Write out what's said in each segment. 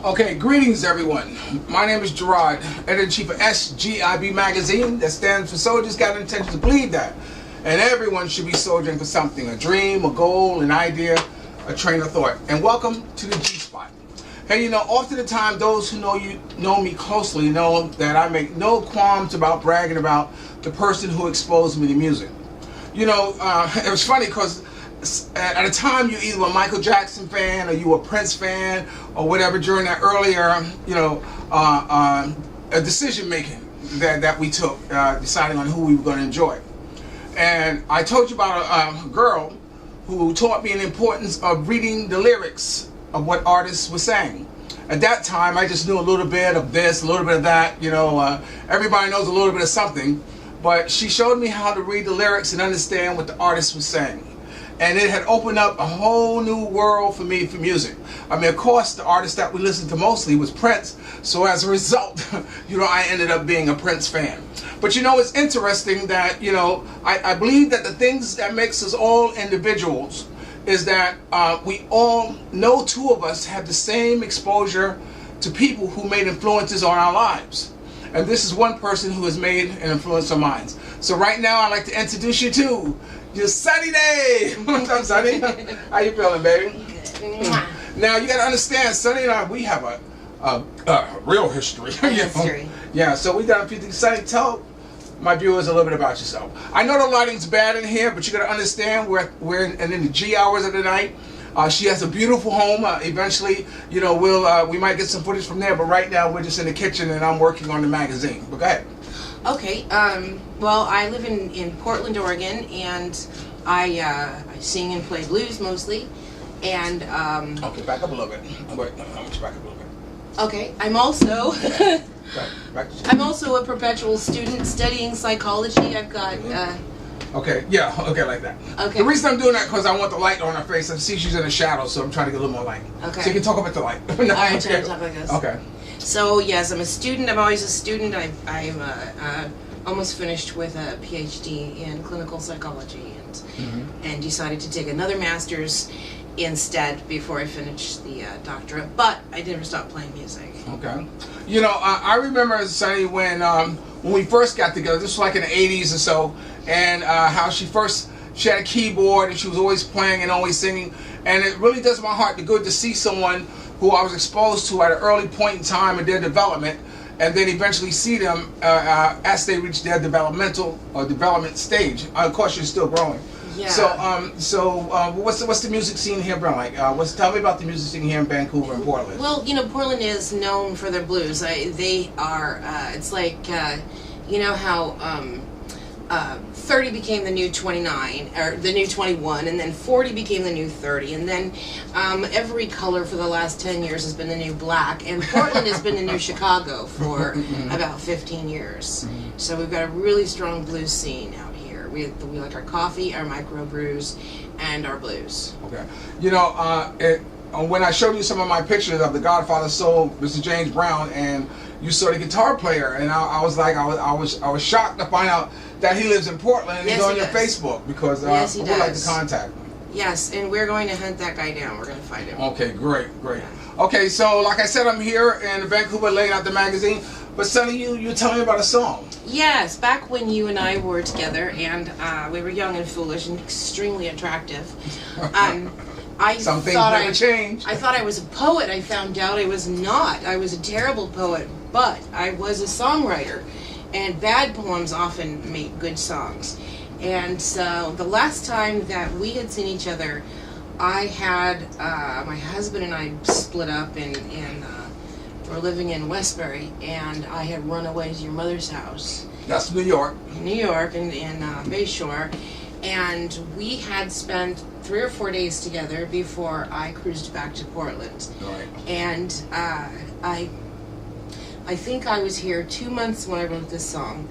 Okay, greetings everyone. My name is Gerard, editor-in-chief of SGIB Magazine. That stands for Soldiers Got Intention to Believe That. And everyone should be soldiering for something, a dream, a goal, an idea, a train of thought. And welcome to the G-Spot. Hey, you know, often the time those who know me closely know that I make no qualms about bragging about the person who exposed me to music. You know, it was funny because at a time you either a Michael Jackson fan or you were a Prince fan or whatever during that earlier, you know, a decision making that we took, deciding on who we were going to enjoy. And I told you about a girl who taught me the importance of reading the lyrics of what artists were saying. At that time, I just knew a little bit of this, a little bit of that, you know, everybody knows a little bit of something, but she showed me how to read the lyrics and understand what the artist was saying. And it had opened up a whole new world for me for music. I mean, of course, the artist that we listened to mostly was Prince. So as a result, you know, I ended up being a Prince fan. But you know, it's interesting that, you know, I believe that the things that makes us all individuals is that we all, no two of us have the same exposure to people who made influences on our lives. And this is one person who has made an influence on mine. So right now, I'd like to introduce you to your Sunny Day. What's up, Sunny? How you feeling, baby? Good. Now, you got to understand, Sunny and I, we have a real history. History. Yeah, so we got a few things. Sunny, tell my viewers a little bit about yourself. I know the lighting's bad in here, but you got to understand we're in the G hours of the night. She has a beautiful home. Eventually, you know, we might get some footage from there, but right now we're just in the kitchen and I'm working on the magazine. But go ahead. Okay. Well, I live in Portland, Oregon, and I sing and play blues mostly. And okay, back up a little bit. Wait, how much back up a little bit? Okay. I'm also I'm also a perpetual student studying psychology. I've got. Okay, yeah, okay, like that. Okay. The reason I'm doing that because I want the light on her face. I see she's in the shadow, so I'm trying to get a little more light. Okay. So you can talk about the light. All right, try to talk like this. Okay. So yes, I'm a student. I'm always a student. I'm almost finished with a PhD in clinical psychology, and decided to take another master's instead before I finished the doctorate. But I never stopped playing music. Okay. You know, I remember, Sunny, when we first got together. This was like in the '80s or so, and how she had a keyboard and she was always playing and always singing, and it really does my heart good to see someone who I was exposed to at an early point in time in their development, and then eventually see them as they reach their development stage. Of course, you're still growing. Yeah. So, what's the music scene here, bro? Like, tell me about the music scene here in Vancouver and Portland. Well, you know, Portland is known for their blues. They are. It's like, you know how 30 became the new 29, or the new 21, and then 40 became the new 30, and then every color for the last 10 years has been the new black, and Portland has been the new Chicago for about 15 years. So we've got a really strong blues scene out here. We like our coffee, our microbrews, and our blues. Okay. You know, when I showed you some of my pictures of the Godfather Soul, Mr. James Brown, and you saw the guitar player, and I was like, I was shocked to find out that he lives in Portland and he's on your Facebook, because yes, he I does. would like to contact him. Yes, and we're going to hunt that guy down. We're going to find him. Okay, great. Okay, so like I said, I'm here in Vancouver laying out the magazine. But Sunny, you tell me about a song. Yes, back when you and I were together, and we were young and foolish and extremely attractive. Some things never change. I thought I was a poet. I found out I was not. I was a terrible poet, but I was a songwriter, and bad poems often make good songs. And so the last time that we had seen each other, I had my husband and I split up, and we're living in Westbury, and I had run away to your mother's house. That's New York. New York, in Bayshore, and we had spent 3 or 4 days together before I cruised back to Portland. Right. And I think I was here 2 months when I wrote this song,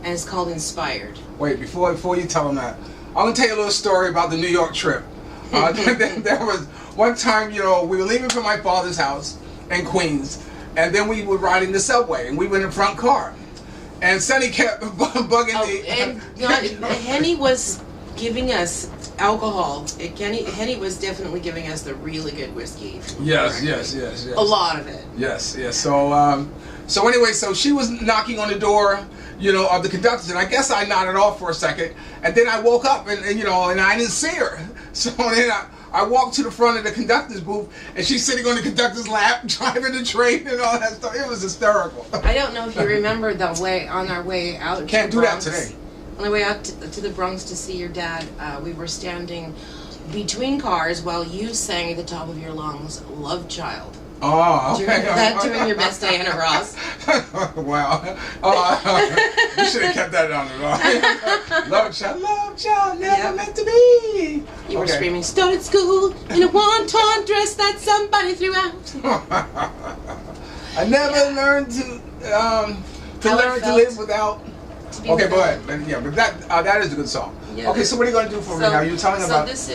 and it's called Inspired. Wait, before you tell them that, I'm gonna tell you a little story about the New York trip. There was one time, you know, we were leaving from my father's house in Queens, and then we were riding the subway, and we were in the front car, and Sonny kept bugging me. And Henny was giving us alcohol. Henny was definitely giving us the really good whiskey. Yes. A lot of it. Yes. So, so anyway, so she was knocking on the door, you know, of the conductors, and I guess I nodded off for a second, and then I woke up, and you know, and I didn't see her. So then I walked to the front of the conductor's booth, and she's sitting on the conductor's lap, driving the train and all that stuff. It was hysterical. I don't know if you remember on our way out. Can't do that today. On the way out to the Bronx to see your dad, we were standing between cars while you sang at the top of your lungs, "Love Child." Oh, okay. Doing your best Diana Ross. Wow. You should have kept that on the line. Love child, never meant to be. You were screaming, "Started school in a wonton dress that somebody threw out." I never learned to live without. Okay, go ahead. Yeah, but that is a good song. Yeah, okay, so what are you going to do for me now? You're telling about. This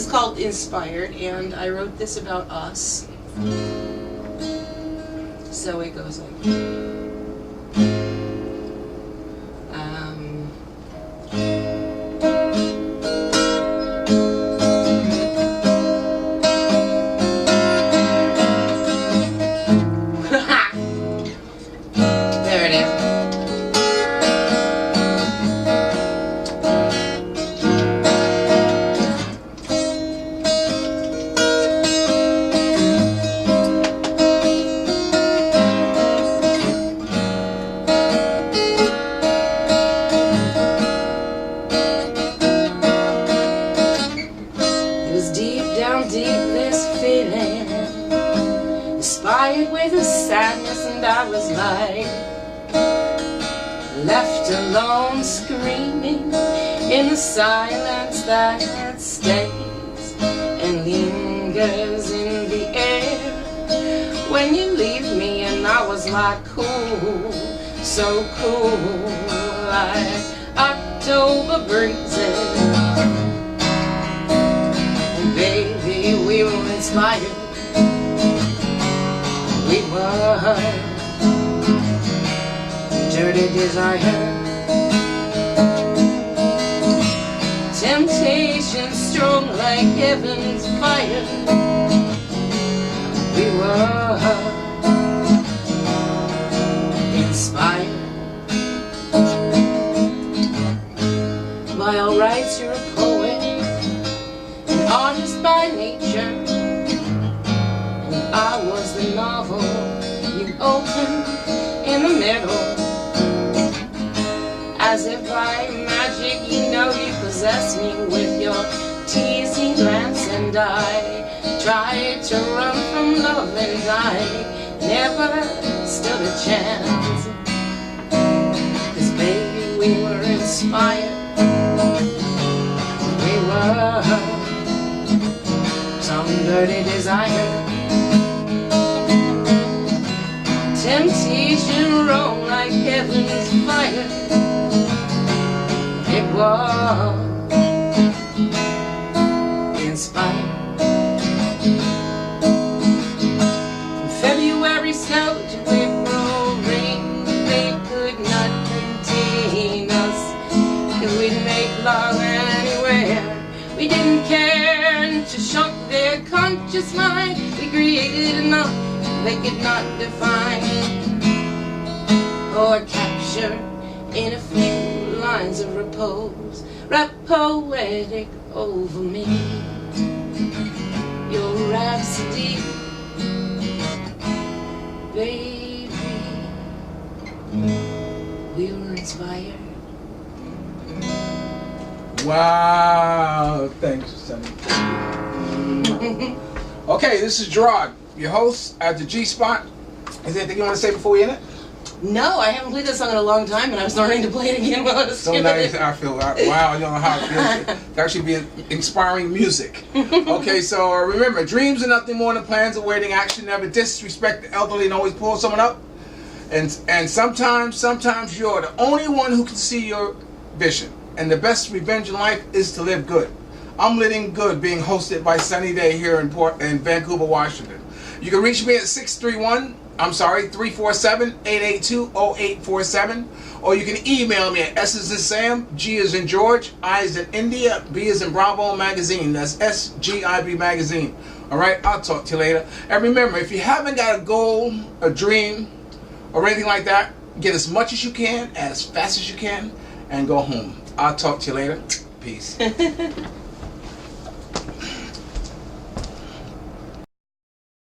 is called Inspired, and I wrote this about us. So it goes like. There it is. Inspired with a sadness, and I was like left alone screaming in the silence that stays and lingers in the air when you leave me. And I was like cool, so cool, like October breezes. And baby, we were inspired. We were dirty desire, temptation strong like heaven's fire. We were inspired. By all rights, you're a poet, an artist by nature. I was the novel you opened in the middle. As if by magic, you know you possess me with your teasing glance. And I tried to run from love, and I never stood a chance. 'Cause baby, we were inspired. We were some dirty desire, temptation wrong like heaven's fire. It was inspired. From February snow to April rain, they could not contain us, 'cause we'd make love anywhere. We didn't care to shock their conscious mind. We created enough they could not define or capture in a few lines of repose. Rap poetic over me, your rhapsody, baby. We were inspired. Wow, thanks, Sonny. Okay, this is Gerard, your host at the G Spot. Is there anything you want to say before we end it? No, I haven't played this song in a long time, and I was learning to play it again while I was so nice. I feel wow. I don't know how it feels to actually be inspiring music. Okay, so remember, dreams are nothing more than plans awaiting action. Never disrespect the elderly, and always pull someone up. And sometimes you're the only one who can see your vision. And the best revenge in life is to live good. I'm Living Good, being hosted by Sunny Day here in Vancouver, Washington. You can reach me at 631 I'm sorry, 347-882-0847. Or you can email me at S as in Sam, G as in George, I as in India, B as in Bravo Magazine. That's SGIB Magazine. Alright, I'll talk to you later. And remember, if you haven't got a goal, a dream, or anything like that, get as much as you can, as fast as you can, and go home. I'll talk to you later. Peace.